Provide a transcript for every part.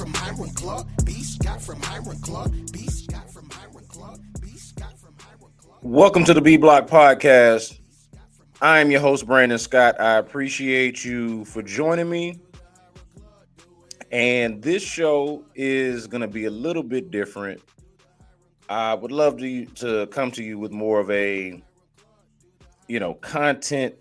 from Hiram Club. B.Scott from Hiram Club. B.Scott from Hiram Club. B.Scott from Hiram Club. Welcome to the B Block Podcast. I am your host, Brandon Scott. I appreciate you for joining me. And this show is going to be a little bit different. I would love to come to you with more of a, content,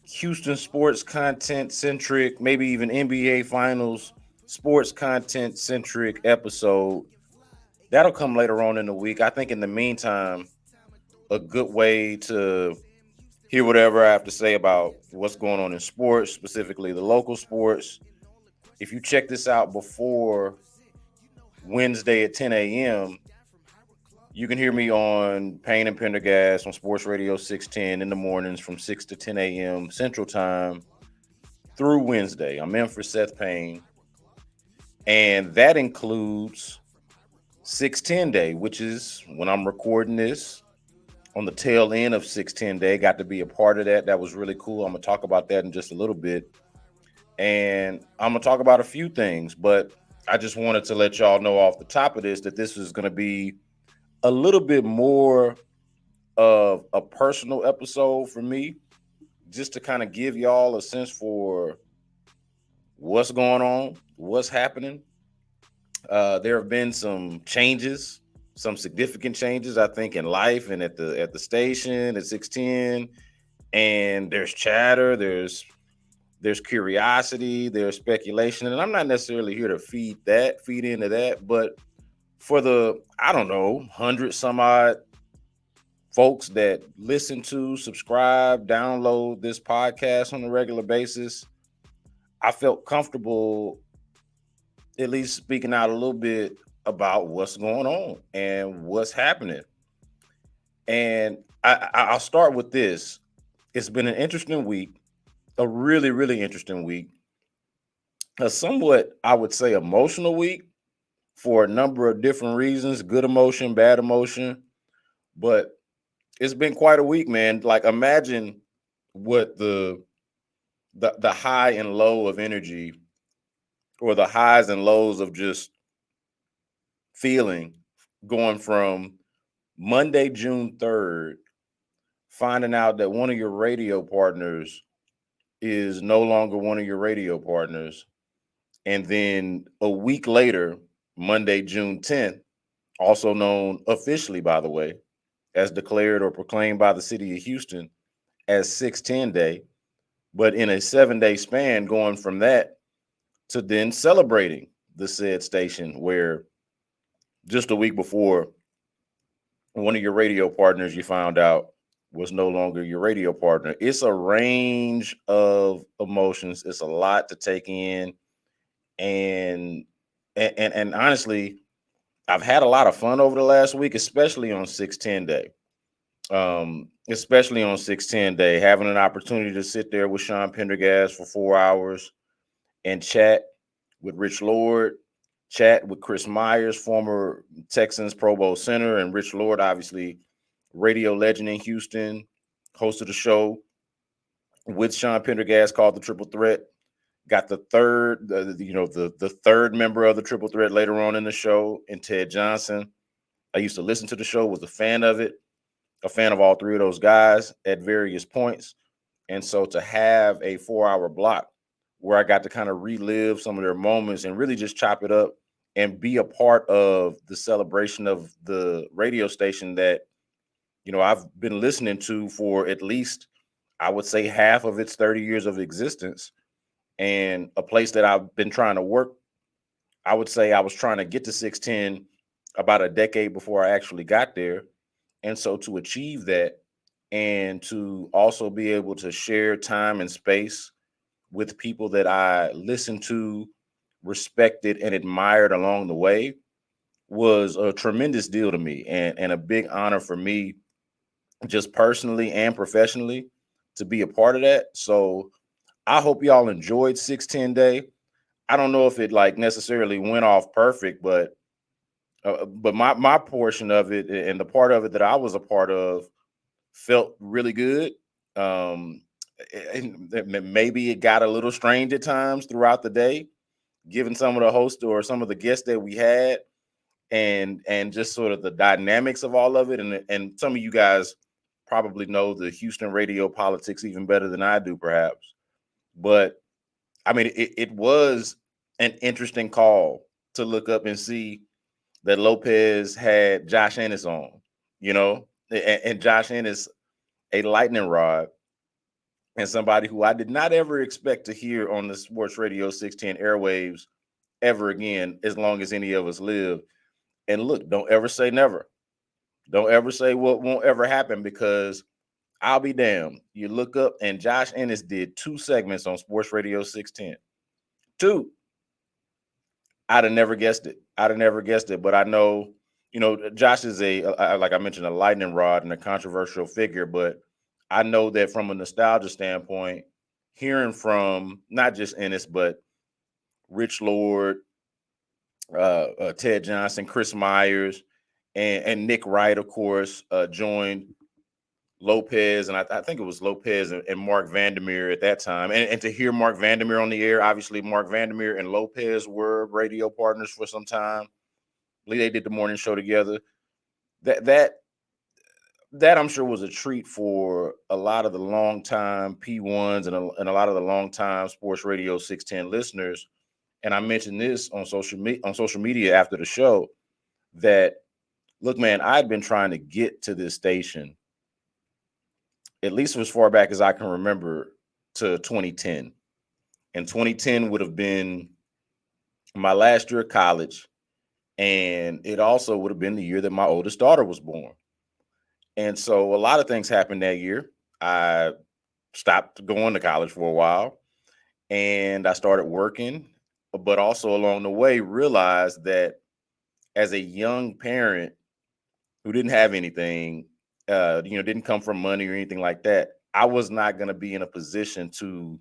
Houston sports content centric, maybe even NBA Finals sports content centric episode. That'll come later on in the week. I think in the meantime, a good way to hear whatever I have to say about what's going on in sports, specifically the local sports. If you check this out before Wednesday at 10 a.m., you can hear me on Payne and Pendergast on SportsRadio 610 in the mornings from 6 to 10 a.m. Central Time through Wednesday. I'm in for Seth Payne. And that includes 610 Day, which is when I'm recording this on the tail end of 610 Day. Got to be a part of that. That was really cool. I'm going to talk about that in just a little bit. And I'm going to talk about a few things, but I just wanted to let y'all know off the top of this that this is going to be a little bit more of a personal episode for me, just to kind of give y'all a sense for what's going on, what's happening. There have been some changes, some significant changes, I think, in life and at the station at 610. And there's chatter, there's curiosity, there's speculation, and I'm not necessarily here to feed into that, but for the, 100 some odd folks that listen to, subscribe, download this podcast on a regular basis, I felt comfortable at least speaking out a little bit about what's going on and what's happening. And I'll start with this. It's been an interesting week, a really, really interesting week, a somewhat, I would say, emotional week for a number of different reasons, good emotion, bad emotion, but it's been quite a week, man. Like, imagine what the high and low of energy, or the highs and lows of just feeling, going from Monday, June 3rd, finding out that one of your radio partners is no longer one of your radio partners. And then a week later, Monday, June 10th, also known officially, by the way, as declared or proclaimed by the city of Houston as 610 Day, but in a 7-day span, going from that to then celebrating the said station, where just a week before, one of your radio partners you found out was no longer your radio partner. It's a range of emotions. It's a lot to take in. And honestly, I've had a lot of fun over the last week, especially on 610 Day. Especially on 610 Day, having an opportunity to sit there with Sean Pendergast for 4 hours and chat with Rich Lord, chat with Chris Myers, former Texans Pro Bowl center, and Rich Lord, obviously radio legend in Houston, hosted a show with Sean Pendergast called The Triple Threat. Got the third member of the Triple Threat later on in the show, and Ted Johnson. I used to listen to the show, was a fan of it, a fan of all three of those guys at various points. And so to have a 4-hour block where I got to kind of relive some of their moments and really just chop it up and be a part of the celebration of the radio station that, I've been listening to for at least, I would say, half of its 30 years of existence, and a place that I've been trying to work. I would say I was trying to get to 610 about a decade before I actually got there. And so to achieve that, and to also be able to share time and space with people that I listened to, respected, and admired along the way, was a tremendous deal to me, and a big honor for me, just personally and professionally, to be a part of that. So I hope y'all enjoyed 610 Day. I don't know if it necessarily went off perfect, but my portion of it, and the part of it that I was a part of, felt really good. And maybe it got a little strange at times throughout the day, given some of the hosts or some of the guests that we had, and just sort of the dynamics of all of it, and some of you guys probably know the Houston radio politics even better than I do, perhaps. But I mean, it was an interesting call to look up and see that Lopez had Josh Ennis on, and Josh Ennis, a lightning rod, and somebody who I did not ever expect to hear on the Sports Radio 610 airwaves ever again, as long as any of us live. And look, don't ever say never. Don't ever say what won't ever happen, because I'll be damned. You look up and Josh Ennis did 2 segments on Sports Radio 610. 2. I'd have never guessed it. I'd have never guessed it. But I know, Josh is like I mentioned, a lightning rod and a controversial figure. But I know that from a nostalgia standpoint, hearing from not just Ennis, but Rich Lord, Ted Johnson, Chris Myers, and Nick Wright, of course, joined Lopez, and I think it was Lopez and Mark Vandermeer at that time. And to hear Mark Vandermeer on the air, obviously Mark Vandermeer and Lopez were radio partners for some time. I believe they did the morning show together. That I'm sure was a treat for a lot of the longtime P1s and a lot of the longtime Sports Radio 610 listeners. And I mentioned this on social media after the show that, look, man, I'd been trying to get to this station at least as far back as I can remember, to 2010. And 2010 would have been my last year of college. And it also would have been the year that my oldest daughter was born. And so a lot of things happened that year. I stopped going to college for a while and I started working, but also along the way realized that as a young parent who didn't have anything, didn't come from money or anything like that, I was not going to be in a position to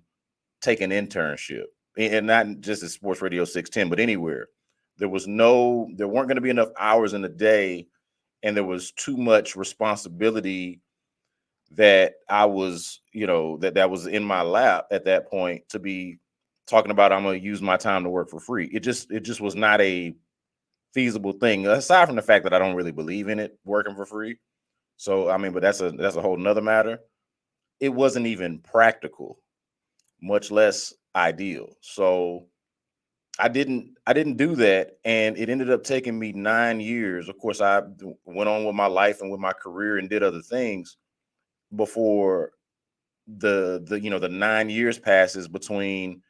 take an internship, and not just at Sports Radio 610, but anywhere. There weren't going to be enough hours in the day, and there was too much responsibility that I was, that was in my lap at that point to be talking about I'm going to use my time to work for free. It just was not a feasible thing. Aside from the fact that I don't really believe in it working for free. So I mean, but that's a whole nother matter. It wasn't even practical, much less ideal. So I didn't do that, and it ended up taking me 9 years. Of course, I went on with my life and with my career and did other things before the 9 years passes between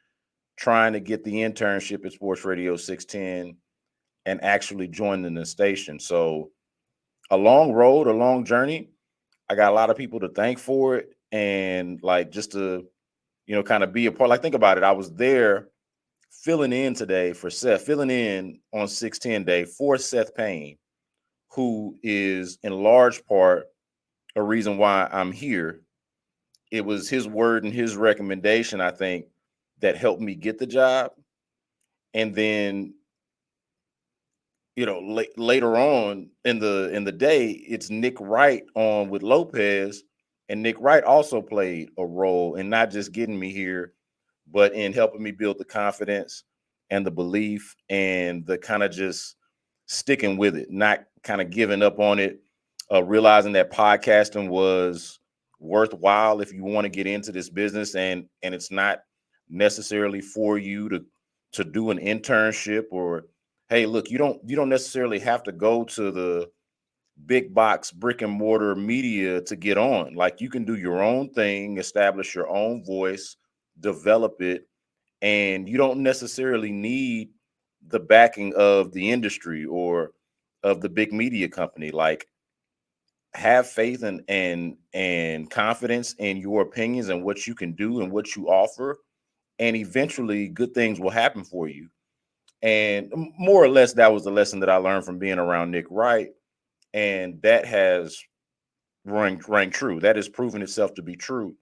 trying to get the internship at Sports Radio 610 and actually joining the station. So a long road, a long journey. I got a lot of people to thank for it, and like just to kind of be a part. Like, think about it. I was there filling in today for Seth, filling in on 610 day for Seth Payne, who is in large part a reason why I'm here. It was his word and his recommendation, I think, that helped me get the job. And then, later on in the day, it's Nick Wright on with Lopez, and Nick Wright also played a role in not just getting me here, but in helping me build the confidence and the belief and the kind of just sticking with it, not kind of giving up on it, realizing that podcasting was worthwhile if you want to get into this business, and it's not necessarily for you to do an internship, or hey, look, you don't necessarily have to go to the big box brick and mortar media to get on. Like, you can do your own thing, establish your own voice, develop it, and you don't necessarily need the backing of the industry or of the big media company. Like, have faith and confidence in your opinions and what you can do and what you offer, and eventually good things will happen for you. And more or less, that was the lesson that I learned from being around Nick Wright, and that has rang true. That has proven itself to be true.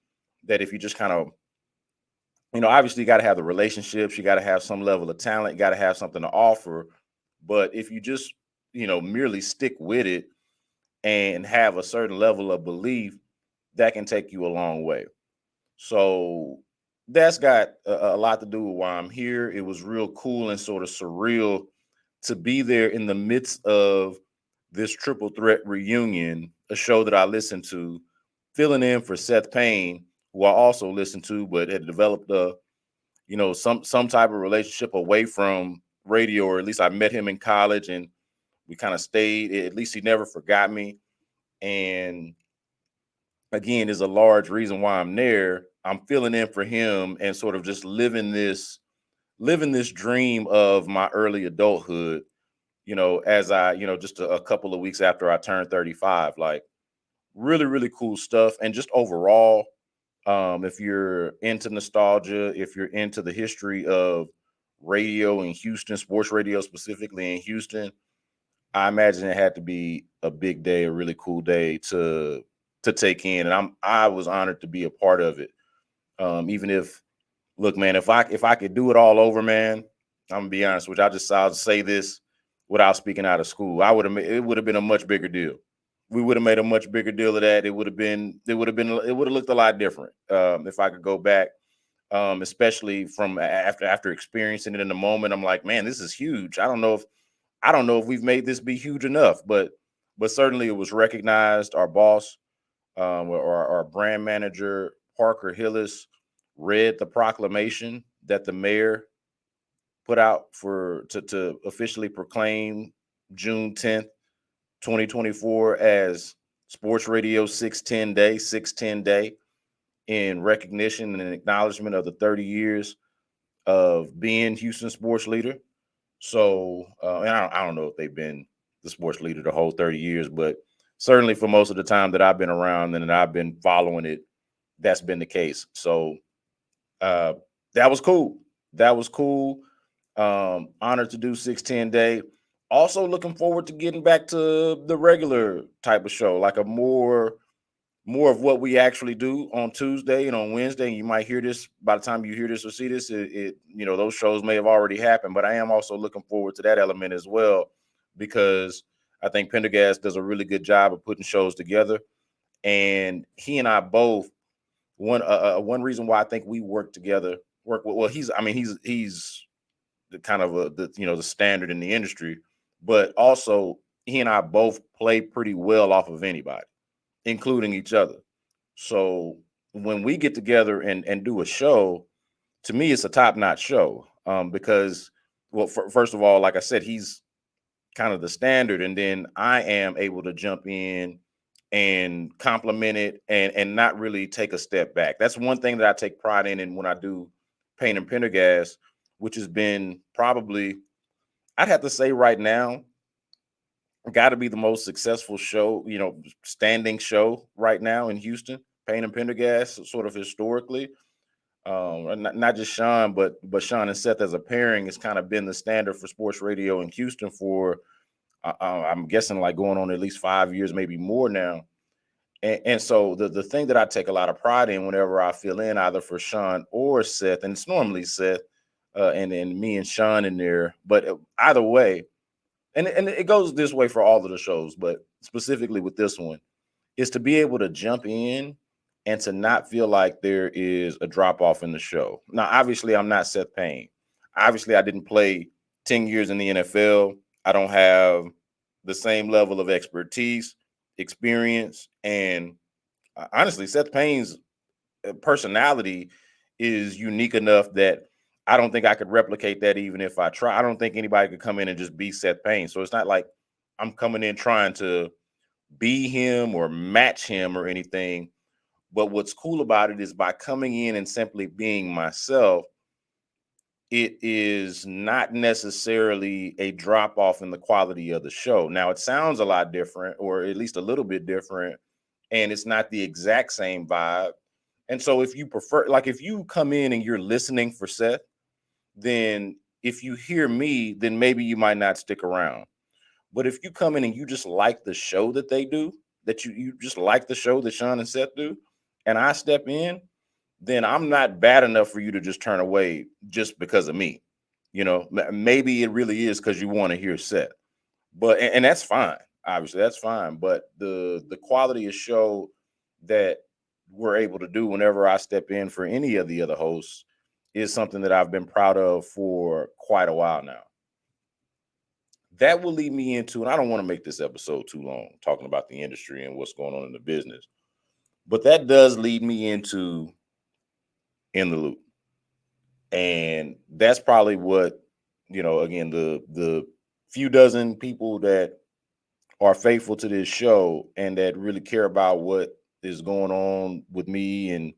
That if you just kind of, obviously you got to have the relationships, you got to have some level of talent, you got to have something to offer. But if you just, merely stick with it and have a certain level of belief, that can take you a long way. So that's got a lot to do with why I'm here. It was real cool and sort of surreal to be there in the midst of this triple threat reunion, a show that I listened to, filling in for Seth Payne, who I also listened to, but had developed a some type of relationship away from radio, or at least I met him in college and we kind of stayed. At least he never forgot me. And again, is a large reason why I'm there. I'm filling in for him and sort of just living this dream of my early adulthood, as I, just a couple of weeks after I turned 35. Like, really, really cool stuff. And just overall, if you're into nostalgia, if you're into the history of radio in Houston, sports radio specifically in Houston, I imagine it had to be a big day, a really cool day to take in. And I was honored to be a part of it. Even if, look, man, if I could do it all over, man, I'm gonna be honest with you. I'll say this without speaking out of school. It would have been a much bigger deal. We would have made a much bigger deal of that. It would have looked a lot different, if I could go back. Especially from after experiencing it in the moment. I'm like, man, this is huge. I don't know if we've made this be huge enough, but certainly it was recognized. Our boss, or our brand manager, Parker Hillis, read the proclamation that the mayor put out to officially proclaim June 10th, 2024 as Sports Radio 610 Day, in recognition and acknowledgement of the 30 years of being Houston sports leader. So, and I don't know if they've been the sports leader the whole 30 years, but certainly for most of the time that I've been around and that I've been following it, that's been the case. So, uh, that was cool. That was cool. Honored to do 610 Day. Also looking forward to getting back to the regular type of show, like a more of what we actually do on Tuesday and on Wednesday. And you might hear this by the time you hear this or see this, those shows may have already happened. But I am also looking forward to that element as well, because I think Pendergast does a really good job of putting shows together. And he and I both, one reason why I think we work together, well, he's the kind of the standard in the industry, but also he and I both play pretty well off of anybody, including each other. So when we get together and do a show, to me, it's a top notch show, because, well, first of all, like I said, he's kind of the standard, and then I am able to jump in and compliment it and not really take a step back. That's one thing that I take pride in, and when I do Paint and Pendergast, which has been probably, I'd have to say right now, got to be the most successful show, standing show right now in Houston. Payne and Pendergast, sort of historically, and not just Sean, but Sean and Seth as a pairing has kind of been the standard for sports radio in Houston for, I'm guessing, like going on at least 5 years, maybe more now. And so the thing that I take a lot of pride in whenever I fill in either for Sean or Seth, and it's normally Seth, and me and Sean in there, but either way, and it goes this way for all of the shows, but specifically with this one, is to be able to jump in and to not feel like there is a drop off in the show. Now, obviously, I'm not Seth Payne. Obviously, I didn't play 10 years in the NFL. I don't have the same level of expertise, experience, and honestly, Seth Payne's personality is unique enough that I don't think I could replicate that even if I try. I don't think anybody could come in and just be Seth Payne. So it's not like I'm coming in trying to be him or match him or anything. But what's cool about it is by coming in and simply being myself, it is not necessarily a drop off in the quality of the show. Now, it sounds a lot different, or at least a little bit different, and it's not the exact same vibe. And so, if you prefer, like if you come in and you're listening for Seth, then if you hear me, then maybe you might not stick around. But if you come in and you just like the show that they do, that you just like the show that Sean and Seth do, and I step in, then I'm not bad enough for you to just turn away just because of me. Maybe it really is because you want to hear Seth, but and that's fine. Obviously, that's fine. But the quality of show that we're able to do whenever I step in for any of the other hosts is something that I've been proud of for quite a while now. That will lead me into, and I don't want to make this episode too long talking about the industry and what's going on in the business, but that does lead me into In the Loop. And that's probably what, again, the few dozen people that are faithful to this show and that really care about what is going on with me and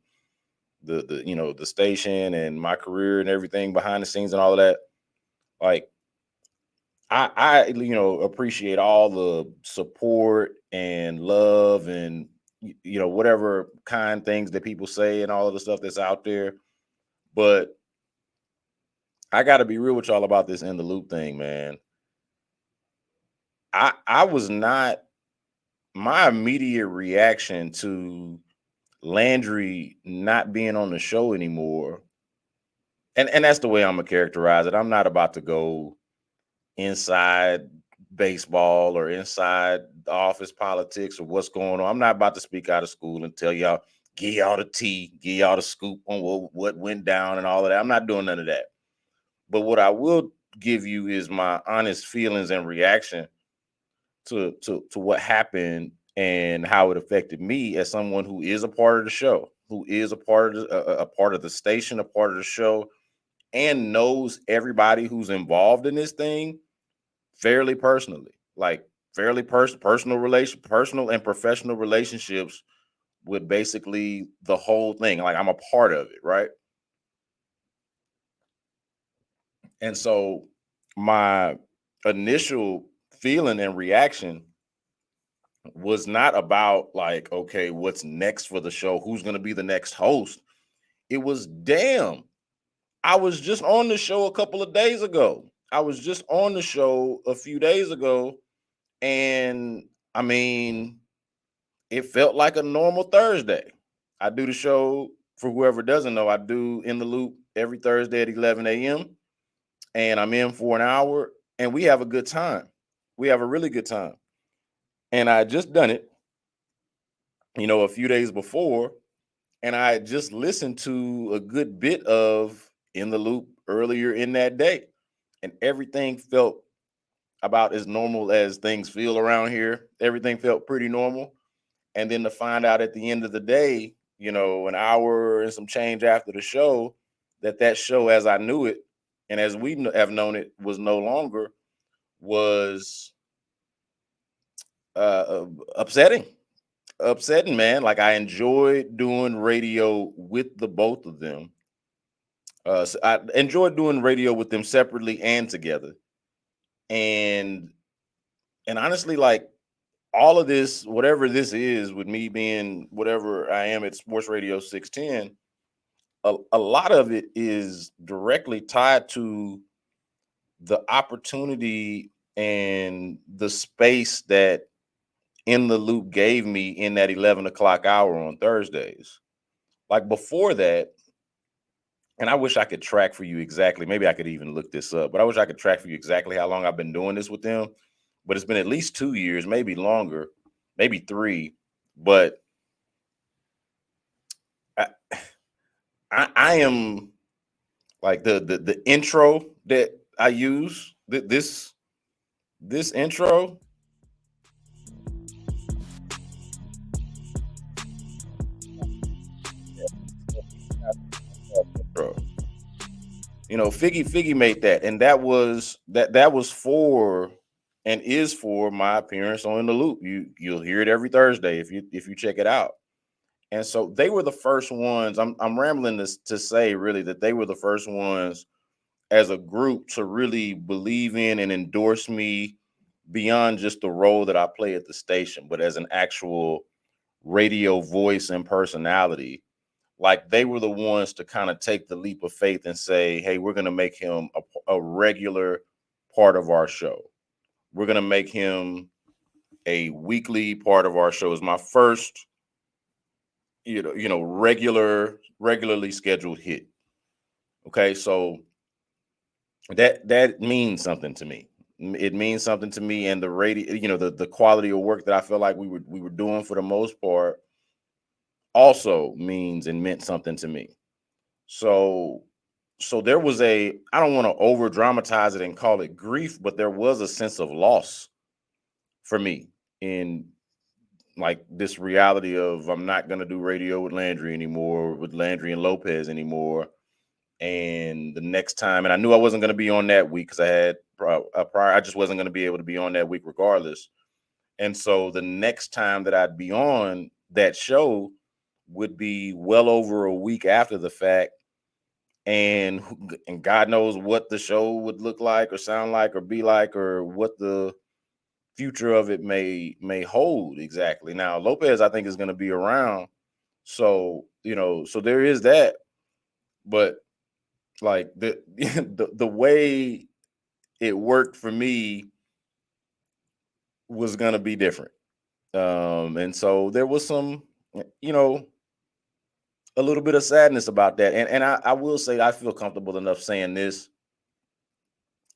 the station and my career and everything behind the scenes and all of that. Like, I appreciate all the support and love and whatever kind things that people say and all of the stuff that's out there. But I got to be real with y'all about this In the Loop thing, man. I was not, my immediate reaction to Landry not being on the show anymore, and that's the way I'm gonna characterize it. I'm not about to go inside baseball or inside the office politics or what's going on. I'm not about to speak out of school and tell y'all, give y'all the tea, give y'all the scoop on what went down and all of that. I'm not doing none of that. But what I will give you is my honest feelings and reaction to what happened and how it affected me as someone who is a part of the show, who is a part of a part of the station, a part of the show, and knows everybody who's involved in this thing fairly personally, like fairly personal and professional relationships with basically the whole thing. Like, I'm a part of it, right? And so my initial feeling and reaction was not about like, okay, what's next for the show? Who's going to be the next host? It was, damn, I was just on the show a couple of days ago. I was just on the show a few days ago. And I mean, it felt like a normal Thursday. I do the show, for whoever doesn't know, I do In the Loop every Thursday at 11 a.m. And I'm in for an hour and we have a good time. We have a really good time. And I had just done it, a few days before. And I had just listened to a good bit of In the Loop earlier in that day. And everything felt about as normal as things feel around here. Everything felt pretty normal. And then to find out at the end of the day, an hour and some change after the show, that show as I knew it and as we have known it was no longer, was upsetting. Upsetting, man. Like, I enjoyed doing radio with the both of them. So I enjoyed doing radio with them separately and together. And honestly, like, all of this, whatever this is, with me being whatever I am at Sports Radio 610, a lot of it is directly tied to the opportunity and the space that In the Loop gave me in that 11 o'clock hour on Thursdays. Like, before that, and I wish I could track for you exactly, maybe I could even look this up, but I wish I could track for you exactly how long I've been doing this with them. But it's been at least 2 years, maybe longer, maybe 3. But I, I am like the intro that I use, this intro. Intro. Figgy made that, and that was for and is for my appearance on In the Loop. You'll hear it every Thursday if you check it out. And so they were the first ones. I'm rambling this to say really that they were the first ones as a group to really believe in and endorse me beyond just the role that I play at the station, but as an actual radio voice and personality. Like, they were the ones to kind of take the leap of faith and say, hey, we're going to make him a regular part of our show. We're going to make him a weekly part of our show. Is my first, regularly scheduled hit. Okay. So that means something to me. It means something to me. And the radio, the quality of work that I felt like we were doing for the most part, also means and meant something to me. So there was I don't want to over dramatize it and call it grief, but there was a sense of loss for me in like this reality of I'm not going to do radio with Landry anymore, with Landry and Lopez anymore. And the next time, and I knew I wasn't going to be on that week because I had a prior, I just wasn't going to be able to be on that week regardless. And so the next time that I'd be on that show would be well over a week after the fact. And God knows what the show would look like or sound like or be like or what the future of it may hold exactly. Now Lopez I think is going to be around, so so there is that. But like the way it worked for me was going to be different. And so there was some, you know, a little bit of sadness about that. And I will say I feel comfortable enough saying this,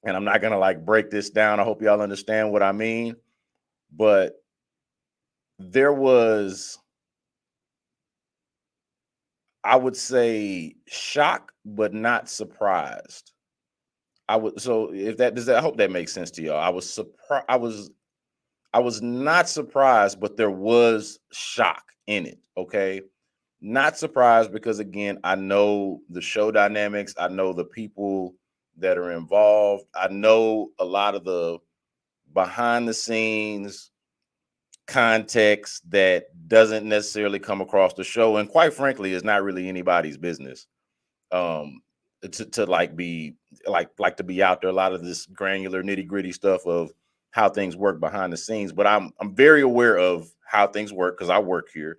and I'm not gonna like break this down. I hope y'all understand what I mean. But there was, I would say, shock, but not surprised. I would so if that does that I hope that makes sense to y'all. I was surprised. I was not surprised, but there was shock in it. Okay. Not surprised because again, I know the show dynamics, I know the people that are involved, I know a lot of the behind the scenes context that doesn't necessarily come across the show, and quite frankly is not really anybody's business. um to like be like to be out there, a lot of this granular nitty gritty stuff of how things work behind the scenes, but I'm very aware of how things work because I work here.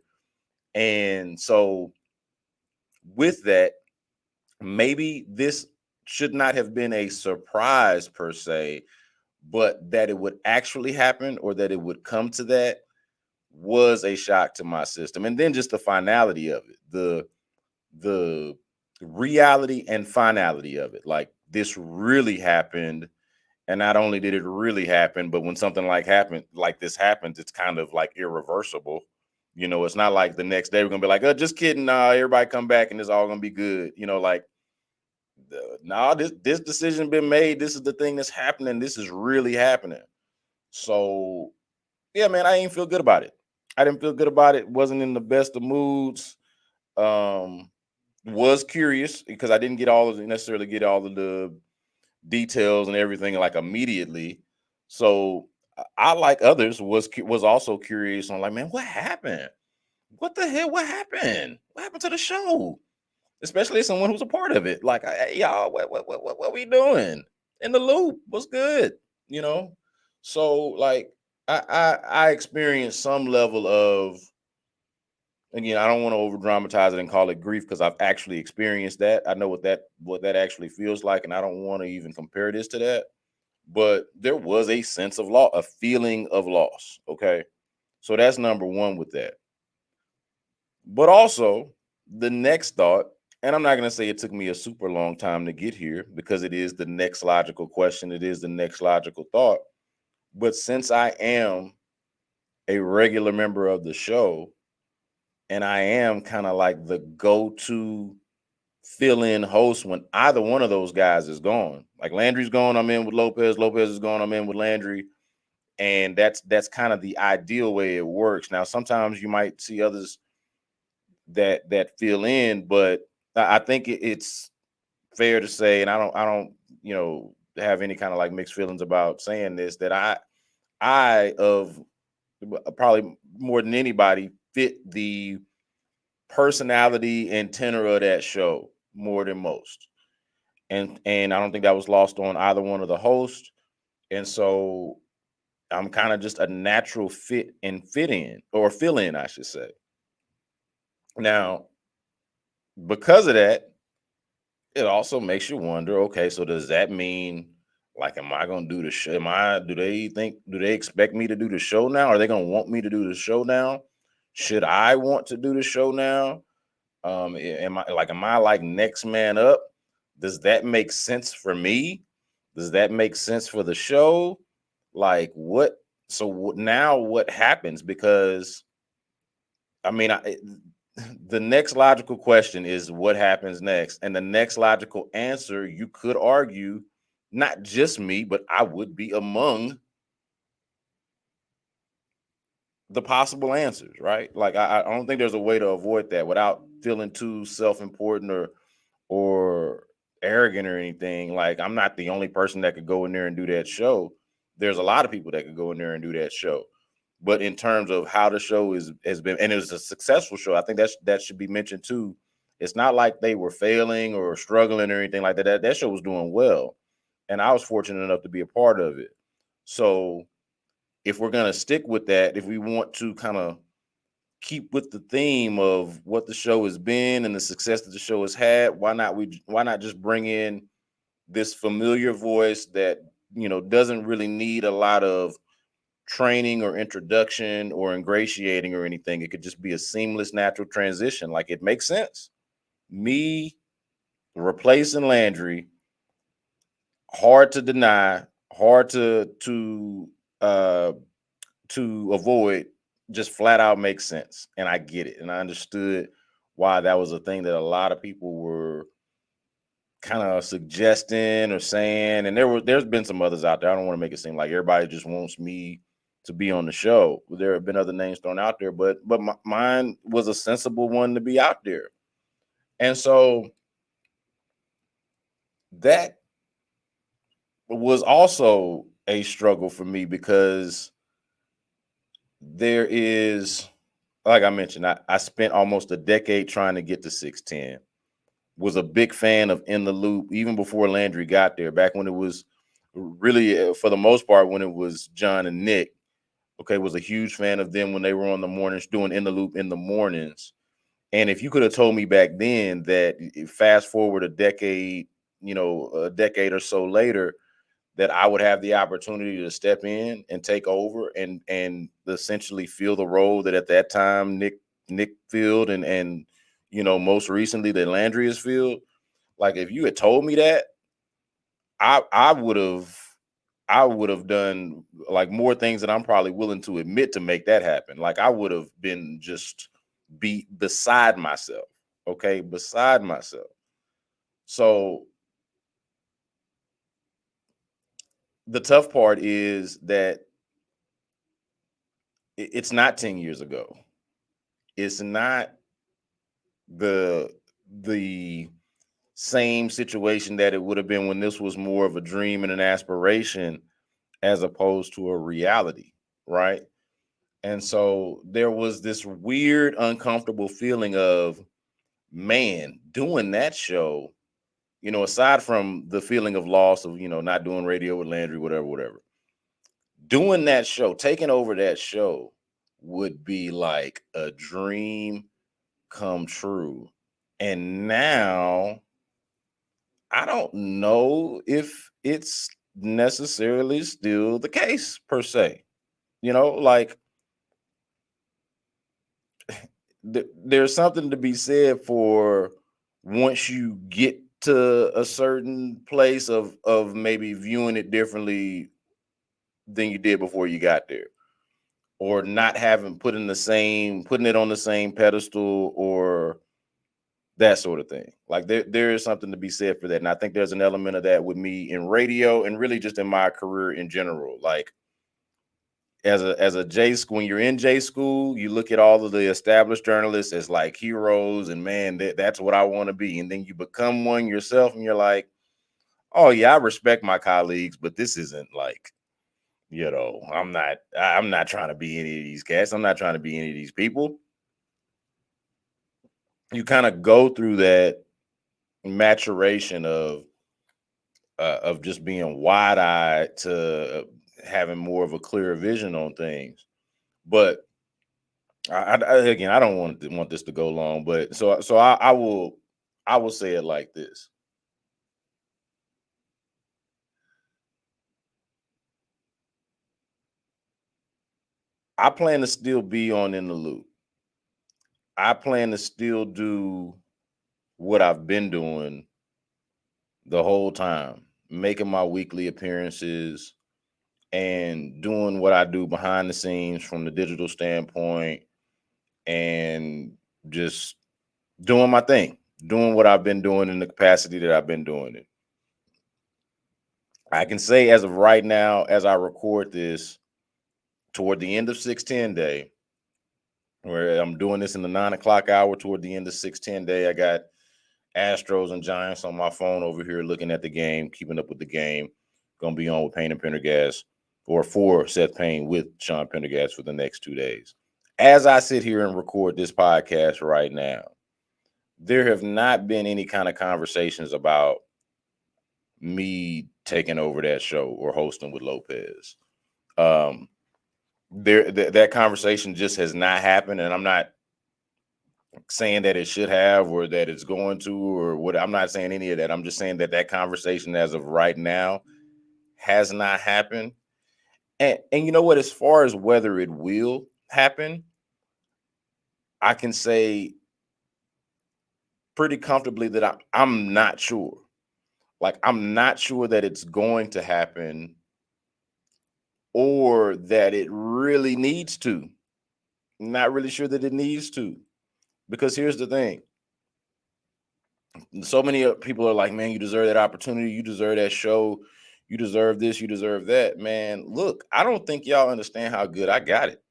And so with that, maybe this should not have been a surprise per se, but that it would actually happen or that it would come to that was a shock to my system. And then just the finality of it, the reality and finality of it. Like this really happened. And not only did it really happen, but when something like this happens, it's kind of like irreversible. It's not like the next day we're gonna be like, oh, just kidding. Nah, everybody come back and it's all gonna be good. Like nah, this decision been made. This is the thing that's happening. This is really happening. So yeah, man, I ain't feel good about it. I didn't feel good about it. Wasn't in the best of moods. Um, was curious because I didn't necessarily get all of the details and everything like immediately. So I, like others, was also curious on like, man, what happened? What the hell? What happened? What happened to the show? Especially as someone who's a part of it. Like, hey, y'all, what we doing in the loop? What's good? You know. So like, I experienced some level of, again, I don't want to over dramatize it and call it grief because I've actually experienced that. I know what that actually feels like, and I don't want to even compare this to that. But there was a sense of loss, a feeling of loss. Okay, so that's number one with that. But also the next thought, and I'm not going to say it took me a super long time to get here because it is the next logical question. It is the next logical thought. But since I am a regular member of the show and I am kind of like the go-to fill-in host when either one of those guys is gone. Like Landry's gone, I'm in with Lopez. Lopez is gone, I'm in with Landry. And that's kind of the ideal way it works. Now, sometimes you might see others that fill in, but I think it's fair to say, and I don't have any kind of like mixed feelings about saying this, that I of probably more than anybody fit the personality and tenor of that show more than most. And I don't think that was lost on either one of the hosts. And so I'm kind of just a natural fit in or fill in, I should say. Now, because of that, it also makes you wonder, okay, so does that mean, like, am I gonna do the show? Do they expect me to do the show now? Are they gonna want me to do the show now? Should I want to do the show now? Am I like next man up? Does that make sense for me? Does that make sense for the show? Like now what happens? Because I mean, the next logical question is what happens next, and the next logical answer, you could argue, not just me, but I would be among the possible answers, right? Like I don't think there's a way to avoid that without feeling too self-important or arrogant or anything. Like I'm not the only person that could go in there and do that show. There's a lot of people that could go in there and do that show. But in terms of how the show has been, and it was a successful show, I think that should be mentioned too. It's not like they were failing or struggling or anything like that. That show was doing well, and I was fortunate enough to be a part of it. So if we're gonna stick with that, if we want to kind of keep with the theme of what the show has been and the success that the show has had, why not just bring in this familiar voice that doesn't really need a lot of training or introduction or ingratiating or anything. It could just be a seamless natural transition. Like it makes sense. Me replacing Landry, hard to deny, hard uh to avoid, just flat out makes sense. And I get it. And I understood why that was a thing that a lot of people were kind of suggesting or saying. And there's been some others out there. I don't want to make it seem like everybody just wants me to be on the show. There have been other names thrown out there, but mine was a sensible one to be out there. And so that was also a struggle for me because there is, like I mentioned, I spent almost a decade trying to get to 6'10". Was a big fan of In the Loop even before Landry got there, back when it was really, for the most part, when it was John and Nick. Okay, was a huge fan of them when they were on the mornings doing In the Loop in the mornings. And if you could have told me back then that fast forward a decade or so later, that I would have the opportunity to step in and take over and essentially fill the role that at that time Nick filled and most recently that Landry has filled. Like if you had told me that, I would have done like more things that I'm probably willing to admit to make that happen. Like I would have been just be beside myself. Okay, beside myself. So the tough part is that it's not 10 years ago. It's not the the same situation that it would have been when this was more of a dream and an aspiration as opposed to a reality, right? And so there was this weird, uncomfortable feeling of, man, doing that show, aside from the feeling of loss of, not doing radio with Landry, whatever, doing that show, taking over that show would be like a dream come true. And now I don't know if it's necessarily still the case per se. Like there's something to be said for once you get to a certain place of maybe viewing it differently than you did before you got there, or not having putting it on the same pedestal or that sort of thing. Like there is something to be said for that. And I think there's an element of that with me in radio and really just in my career in general. Like as a J school, when you're in J school, you look at all of the established journalists as like heroes, and man, that's what I want to be. And then you become one yourself, and you're like, oh yeah, I respect my colleagues, but this isn't like, I'm not trying to be any of these cats. I'm not trying to be any of these people. You kind of go through that maturation of just being wide-eyed to having more of a clearer vision on things. But again, I don't want this to go long, but so I will say it like this. I plan to still be on In the Loop. I plan to still do what I've been doing the whole time, making my weekly appearances and doing what I do behind the scenes from the digital standpoint, and just doing my thing, doing what I've been doing in the capacity that I've been doing it. I can say as of right now, as I record this, toward the end of 610 day, where I'm doing this in the 9 o'clock hour, toward the end of 610 day, I got Astros and Giants on my phone over here looking at the game, keeping up with the game. Gonna be on with Payne and Pendergast, or for Seth Payne with Sean Pendergast for the next 2 days. As I sit here and record this podcast right now, there have not been any kind of conversations about me taking over that show or hosting with Lopez. Um, that conversation just has not happened, and I'm not saying that it should have or that it's going to or what. I'm not saying any of that. I'm just saying that that conversation as of right now has not happened. And you know what? As far as whether it will happen, I can say pretty comfortably that I'm not sure. Like, I'm not sure that it's going to happen or that it really needs to. Not really sure that it needs to. Because here's the thing. So many people are like, man, you deserve that opportunity. You deserve that show. You deserve this. You deserve that. Man, look, I don't think y'all understand how good I got it.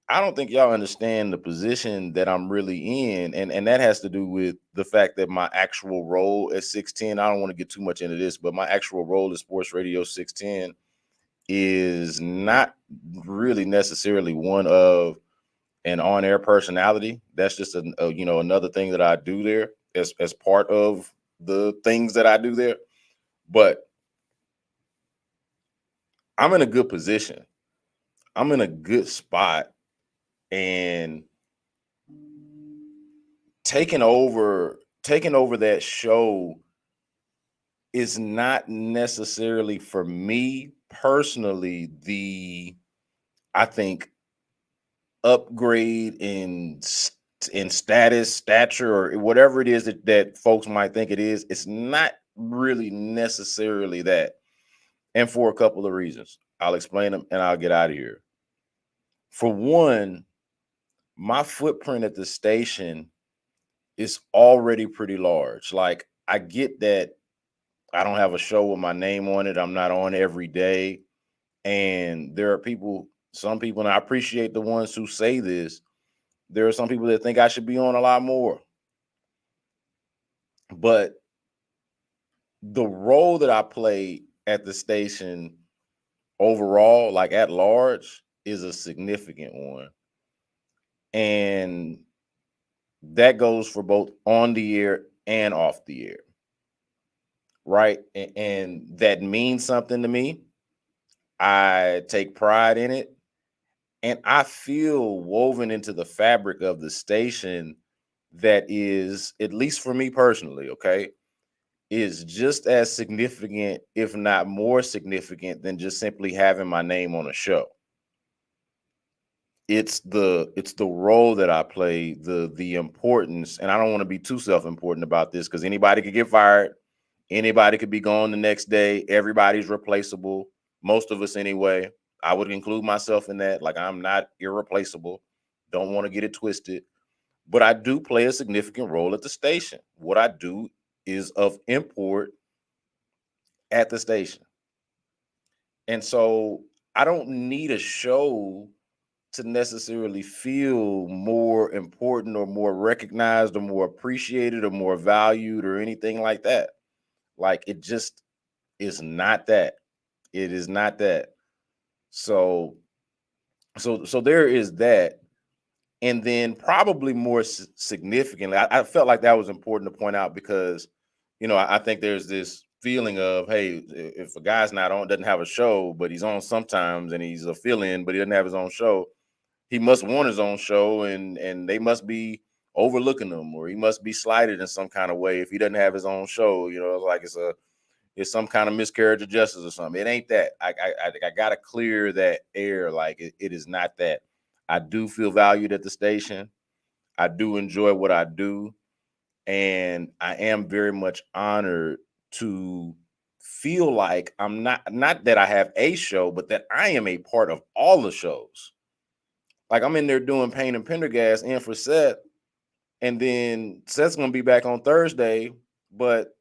I don't think y'all understand the position that I'm really in. And that has to do with the fact that my actual role at 610, I don't want to get too much into this, but my actual role at Sports Radio 610 is not really necessarily one of an on-air personality. That's just another thing that I do there as part of the things that I do there. But I'm in a good position. I'm in a good spot, and taking over that show is not necessarily for me personally I think upgrade in status, stature, or whatever it is that folks might think it is. It's not really necessarily that. And for a couple of reasons. I'll explain them and I'll get out of here. For one, my footprint at the station is already pretty large. Like, I get that I don't have a show with my name on it. I'm not on every day. And there are some people, and I appreciate the ones who say this, there are some people that think I should be on a lot more. But the role that I play at the station overall, like at large, is a significant one. And that goes for both on the air and off the air. Right. And that means something to me. I take pride in it. And I feel woven into the fabric of the station that is, at least for me personally, okay, is just as significant, if not more significant, than just simply having my name on a show. It's the role that I play, the importance, and I don't want to be too self-important about this because anybody could get fired, anybody could be gone the next day, everybody's replaceable, most of us anyway. I would include myself in that. Like, I'm not irreplaceable. Don't want to get it twisted. But I do play a significant role at the station. What I do is of import at the station. And so I don't need a show to necessarily feel more important or more recognized or more appreciated or more valued or anything like that. Like, it just is not that. It is not that. So there is that. And then probably more significantly, I felt like that was important to point out because, I think there's this feeling of, hey, if a guy's not on, doesn't have a show, but he's on sometimes and he's a fill-in, but he doesn't have his own show, he must want his own show, and they must be overlooking him, or he must be slighted in some kind of way if he doesn't have his own show. Like it's some kind of miscarriage of justice or something. It ain't that. I gotta clear that air. Like, it is not that. I do feel valued at the station. I do enjoy what I do, and I am very much honored to feel like I'm not that I have a show, but that I am a part of all the shows. Like, I'm in there doing Payne and Pendergast and for Seth, and then Seth's gonna be back on Thursday. But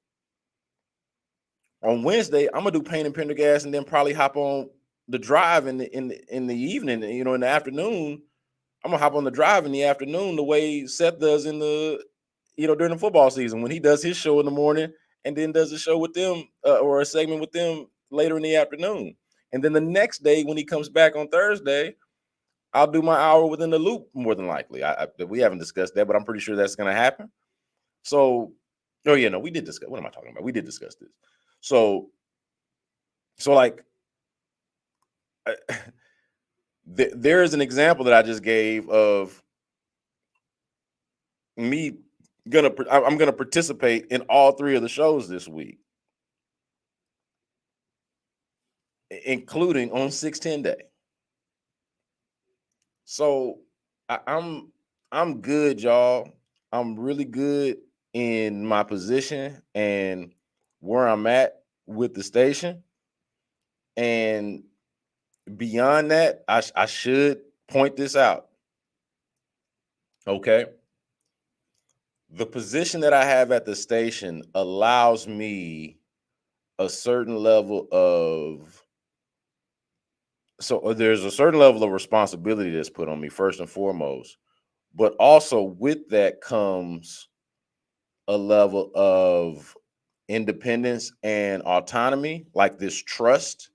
on Wednesday, I'm gonna do Pain and Pendergast, and then probably hop on the drive in the evening. You know, in the afternoon, I'm gonna hop on the drive in the afternoon, the way Seth does in the, during the football season when he does his show in the morning and then does a show with them or a segment with them later in the afternoon. And then the next day when he comes back on Thursday, I'll do my hour within the loop more than likely. We haven't discussed that, but I'm pretty sure that's gonna happen. So, oh yeah, no, we did discuss. What am I talking about? We did discuss this. So like, there is an example that I just gave of me I'm gonna participate in all three of the shows this week, including on 610 day. So I'm good, y'all. I'm really good in my position and where I'm at with the station. And beyond that, I should point this out. Okay. The position that I have at the station allows me a certain level of there's a certain level of responsibility that's put on me first and foremost, but also with that comes a level of independence and autonomy, like this trust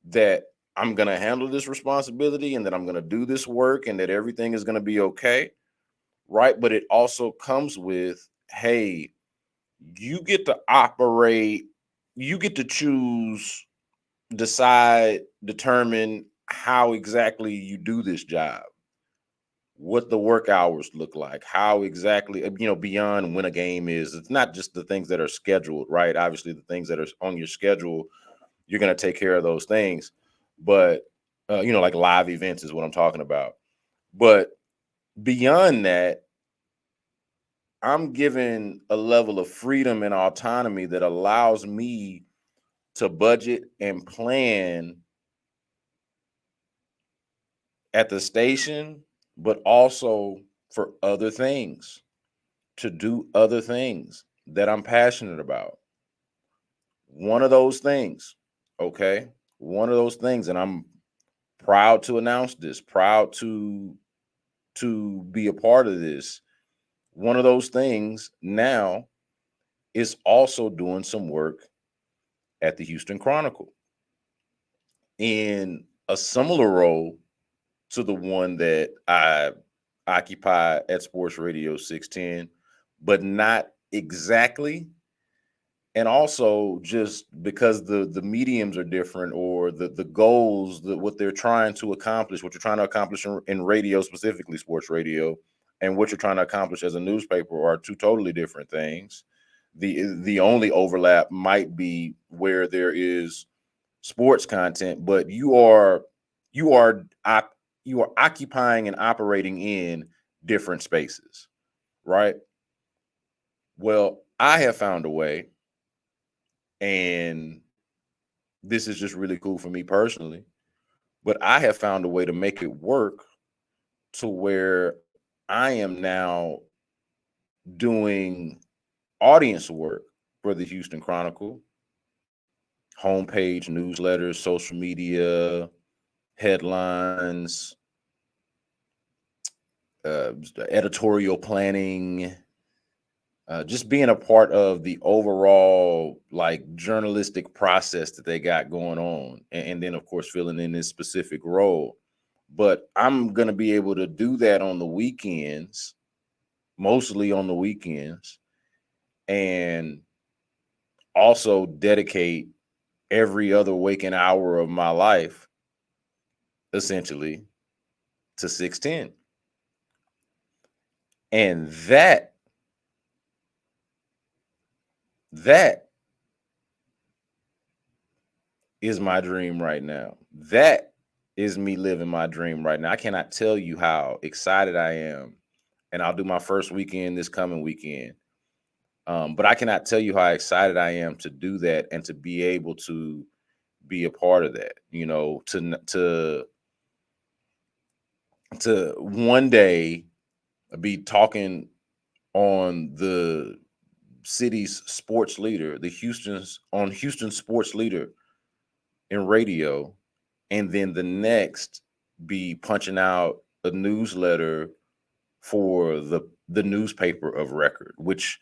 that I'm going to handle this responsibility and that I'm going to do this work and that everything is going to be okay, right? But it also comes with, hey, you get to operate, you get to choose, decide, determine how exactly you do this job, what the work hours look like, how exactly, beyond when a game is. It's not just the things that are scheduled, right? Obviously, the things that are on your schedule, you're going to take care of those things. But, like live events is what I'm talking about. But beyond that, I'm given a level of freedom and autonomy that allows me to budget and plan at the station, but also for other things, to do other things that I'm passionate about. One of those things, okay? One of those things, and I'm proud to announce this, proud to be a part of this. One of those things now is also doing some work at the Houston Chronicle in a similar role to the one that I occupy at Sports Radio 610, but not exactly. And also just because the mediums are different, or the goals, what they're trying to accomplish, what you're trying to accomplish in radio, specifically sports radio, and what you're trying to accomplish as a newspaper are two totally different things. The only overlap might be where there is sports content, but you are occupying and operating in different spaces, right? Well, I have found a way, and this is just really cool for me personally, but I have found a way to make it work to where I am now doing audience work for the Houston Chronicle, homepage, newsletters, social media, headlines, editorial planning, just being a part of the overall like journalistic process that they got going on, and then of course filling in this specific role. But I'm gonna be able to do that on the weekends, mostly on the weekends, and also dedicate every other waking hour of my life essentially to 610. And that is my dream right now. That is me living my dream right now. I cannot tell you how excited I am. And I'll do my first weekend this coming weekend. But I cannot tell you how excited I am to do that and to be able to be a part of that, to one day be talking on the city's sports leader, Houston sports leader in radio, and then the next be punching out a newsletter for the newspaper of record, which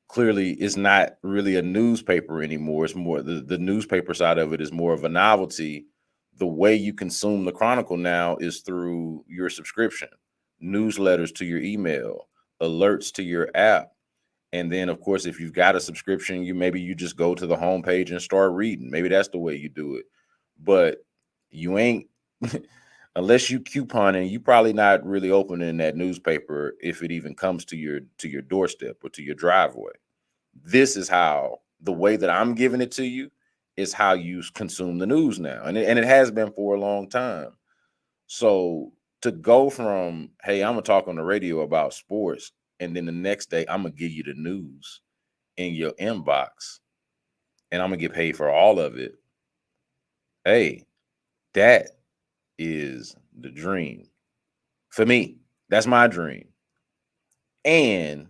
clearly is not really a newspaper anymore. It's more the newspaper side of it is more of a novelty. The way you consume the Chronicle now is through your subscription, newsletters to your email, alerts to your app. And then, of course, if you've got a subscription, you just go to the homepage and start reading. Maybe that's the way you do it. But you ain't unless you couponing, you probably not really opening that newspaper if it even comes to your doorstep or to your driveway. This is how the way that I'm giving it to you is how you consume the news now. And it has been for a long time. So to go from, hey, I'm gonna talk on the radio about sports, and then the next day I'm gonna give you the news in your inbox, and I'm gonna get paid for all of it. Hey, that is the dream for me. That's my dream. And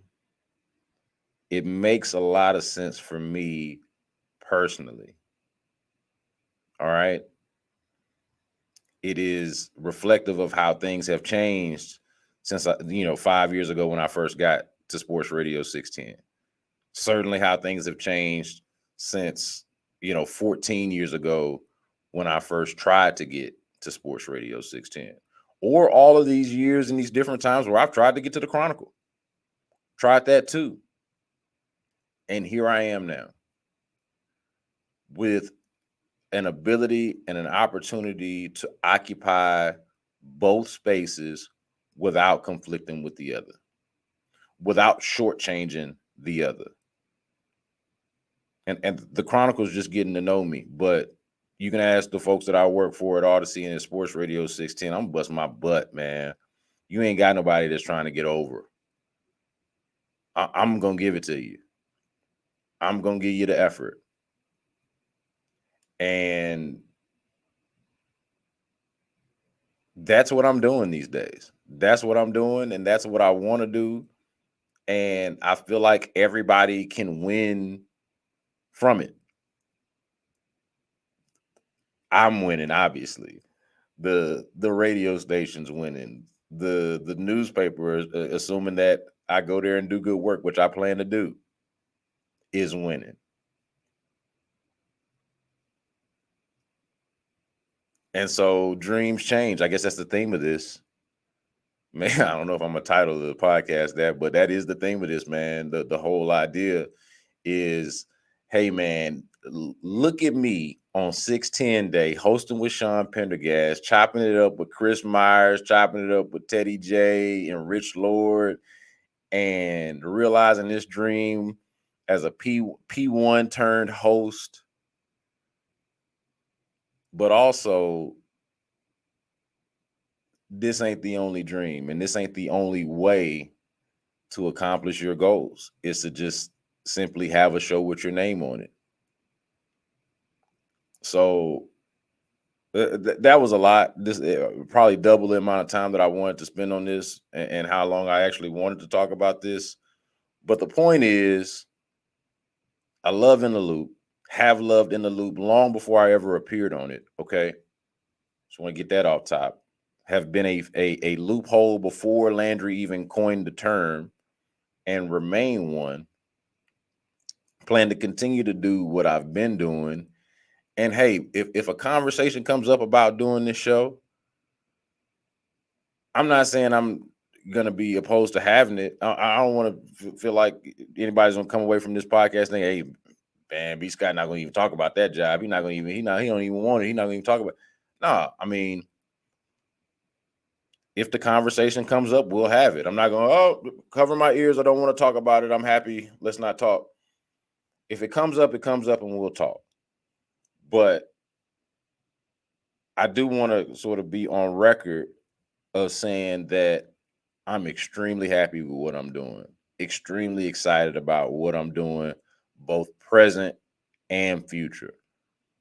it makes a lot of sense for me personally. All right. It is reflective of how things have changed since 5 years ago when I first got to Sports Radio 610. Certainly how things have changed since 14 years ago when I first tried to get to Sports Radio 610, or all of these years and these different times where I've tried to get to the Chronicle. Tried that too. And here I am now with an ability and an opportunity to occupy both spaces without conflicting with the other, without shortchanging the other. And the Chronicle's just getting to know me, but you can ask the folks that I work for at Odyssey and at Sports Radio 610. I'm busting my butt, man. You ain't got nobody that's trying to get over. I'm gonna give it to you. I'm gonna give you the effort. And that's what I'm doing these days. That's what I'm doing, and that's what I want to do. And I feel like everybody can win from it. I'm winning, obviously. The radio station's winning. The newspaper, assuming that I go there and do good work, which I plan to do, is winning. And so dreams change. I guess that's the theme of this. Man, I don't know if I'm gonna title the podcast that, but that is the theme of this, man. The whole idea is, hey man, look at me on 610 day hosting with Sean Pendergast, chopping it up with Chris Myers, chopping it up with Teddy J and Rich Lord, and realizing this dream as a P1 turned host, but also this ain't the only dream and this ain't the only way to accomplish your goals. It's to just simply have a show with your name on it. So that was a lot. This probably double the amount of time that I wanted to spend on this and how long I actually wanted to talk about this. But the point is, I love In the Loop, have loved In the Loop long before I ever appeared on it. Okay. Just want to get that off top. Have been a loophole before Landry even coined the term and remain one. Plan to continue to do what I've been doing. And hey, if a conversation comes up about doing this show, I'm not saying I'm gonna be opposed to having it. I don't want to feel like anybody's gonna come away from this podcast saying, "Hey, man, B.Scott not gonna even talk about that job. He not gonna even he don't even want it. He not gonna even talk about." No, I mean, if the conversation comes up, we'll have it. I'm not going, cover my ears. I don't want to talk about it. I'm happy. Let's not talk. If it comes up, and we'll talk. But I do want to sort of be on record of saying that I'm extremely happy with what I'm doing, extremely excited about what I'm doing, both present and future.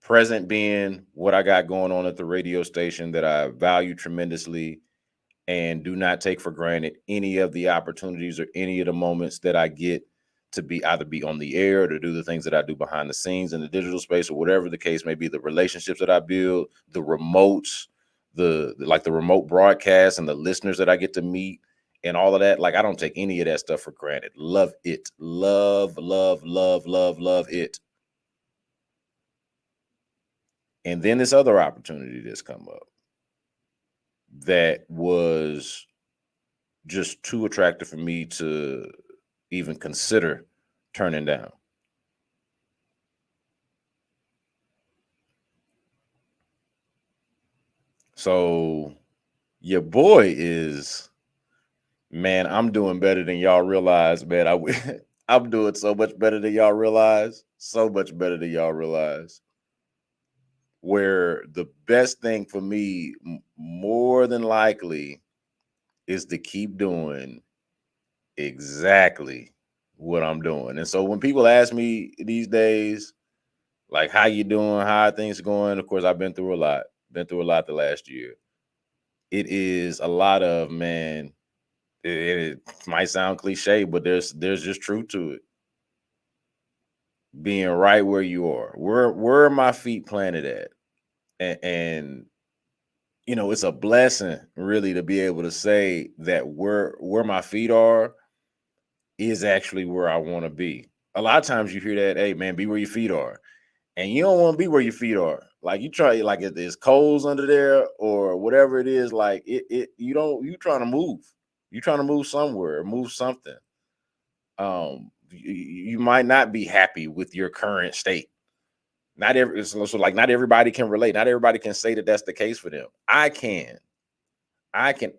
Present being what I got going on at the radio station that I value tremendously. and do not take for granted any of the opportunities or any of the moments that I get to be either be on the air or to do the things that I do behind the scenes in the digital space or whatever the case may be, the relationships that I build, the remotes, the remote broadcasts and the listeners that I get to meet and all of that. Like, I don't take any of that stuff for granted. Love it. Love, love, love, love, love it. And then this other opportunity that's come up that was just too attractive for me to even consider turning down. So your boy is, man, I'm doing better than y'all realize, man. I'm doing so much better than y'all realize. So much better than y'all realize. Where the best thing for me, more than likely, is to keep doing exactly what I'm doing. And so when people ask me these days, like, how you doing? How are things going? Of course, I've been through a lot. Been through a lot the last year. It is a lot of, man, it might sound cliche, but there's just truth to it. Being right where you are. Where are my feet planted at? And you know, it's a blessing really to be able to say that where my feet are is actually where I want to be. A lot of times you hear that, hey man, be where your feet are. And you don't want to be where your feet are. Like, you try, like, if there's coals under there or whatever it is, like you trying to move. You trying to move somewhere, move something. You might not be happy with your current state. Not everybody can relate. Not everybody can say that that's the case for them. I can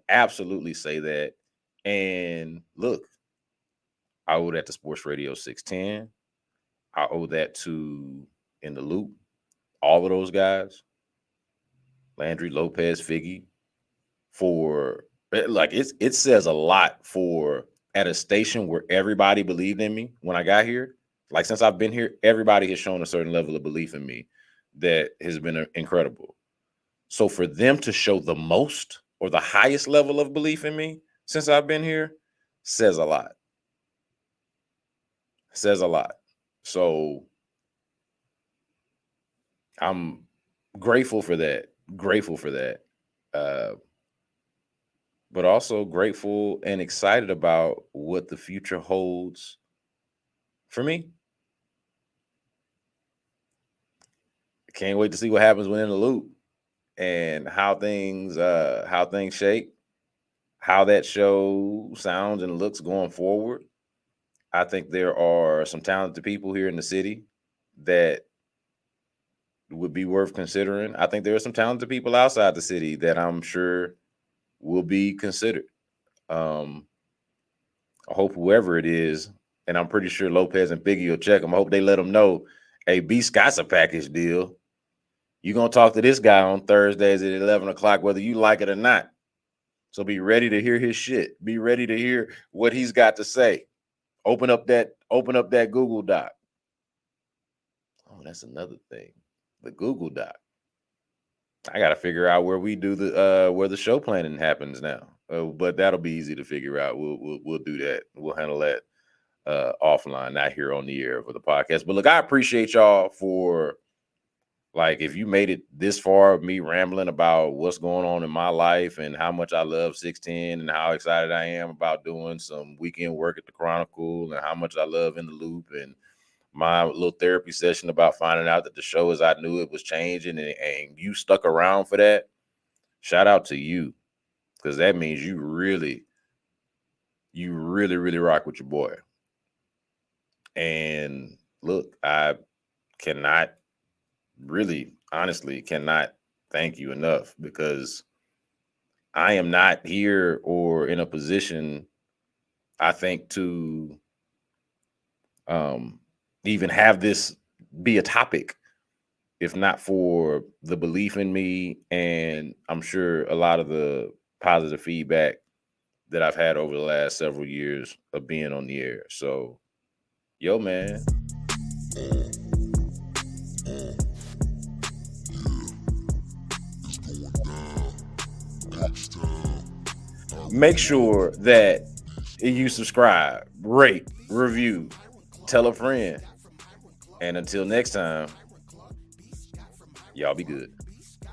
absolutely say that. And look, I owe that to Sports Radio 610. I owe that to In the Loop, all of those guys, Landry, Lopez, Figgy, for like it says a lot for at a station where everybody believed in me when I got here. Like, since I've been here, everybody has shown a certain level of belief in me that has been incredible. So for them to show the most or the highest level of belief in me since I've been here says a lot. Says a lot. So I'm grateful for that. Grateful for that. But also grateful and excited about what the future holds for me. Can't wait to see what happens within the loop and how things shape, how that show sounds and looks going forward. I think there are some talented people here in the city that would be worth considering. I think there are some talented people outside the city that I'm sure will be considered. I hope whoever it is, and I'm pretty sure Lopez and Biggie will check them. I hope they let them know, hey, B.Scott's a package deal. You're going to talk to this guy on Thursdays at 11 o'clock, whether you like it or not. So be ready to hear his shit. Be ready to hear what he's got to say. Open up that Google Doc. Oh, that's another thing. The Google Doc. I got to figure out where we do where the show planning happens now. But that'll be easy to figure out. We'll do that. We'll handle that offline, not here on the air for the podcast. But look, I appreciate y'all for, like, if you made it this far of me rambling about what's going on in my life and how much I love 610 and how excited I am about doing some weekend work at the Chronicle and how much I love In the Loop and my little therapy session about finding out that the show as I knew it was changing, and you stuck around for that. Shout out to you, because that means you really, really rock with your boy. And look, I cannot really, honestly, cannot thank you enough, because I am not here or in a position, I think, to even have this be a topic if not for the belief in me, and I'm sure a lot of the positive feedback that I've had over the last several years of being on the air. So, yo, man. Make sure that you subscribe, rate, review, tell a friend. And until next time, y'all be good.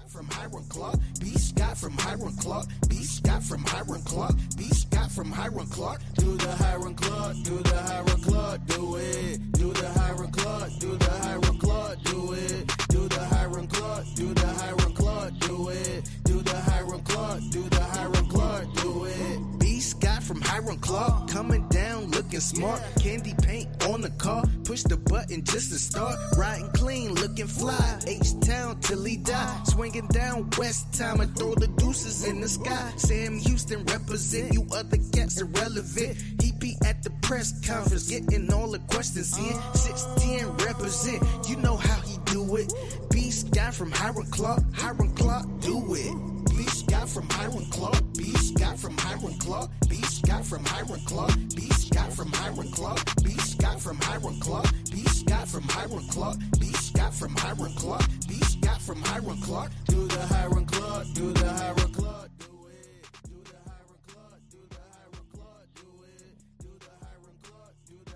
From Hiram Clark, B.Scott from Hiram Clark, B.Scott from Hiram Clark, B.Scott from Hiram Clark. Do the Hiram Clark, do the Hiram Clark, do it. Do the Hiram Clark, do the Hiram Clark, do it. Do the Hiram Clark, do the Hiram Clark, do it. Do the Hiram Clark, do the Hiram Clark, do it. B.Scott from Hiram Clark, coming down looking smart. Candy paint on the car, push the button just to start. Riding clean, looking fly. H-Town till he die. Swinging down West Time and throw the deuces in the sky. Sam Houston represent, you other cats irrelevant. He be at the press conference, getting all the questions in. 6'10 represent, you know how he do it. B.Scott from Hiram Clark, do it. B.Scott from Hiram Clark, B.Scott from Hiram Clark, B.Scott from Hiram Clark, B.Scott from Hiram Clark, B.Scott from Hiram Clark, B.Scott from Hiram Clark, B.Scott from Hiram Clark, B.Scott from Hiram Clark. Do the Hiram Clark, do the Hiram Clark.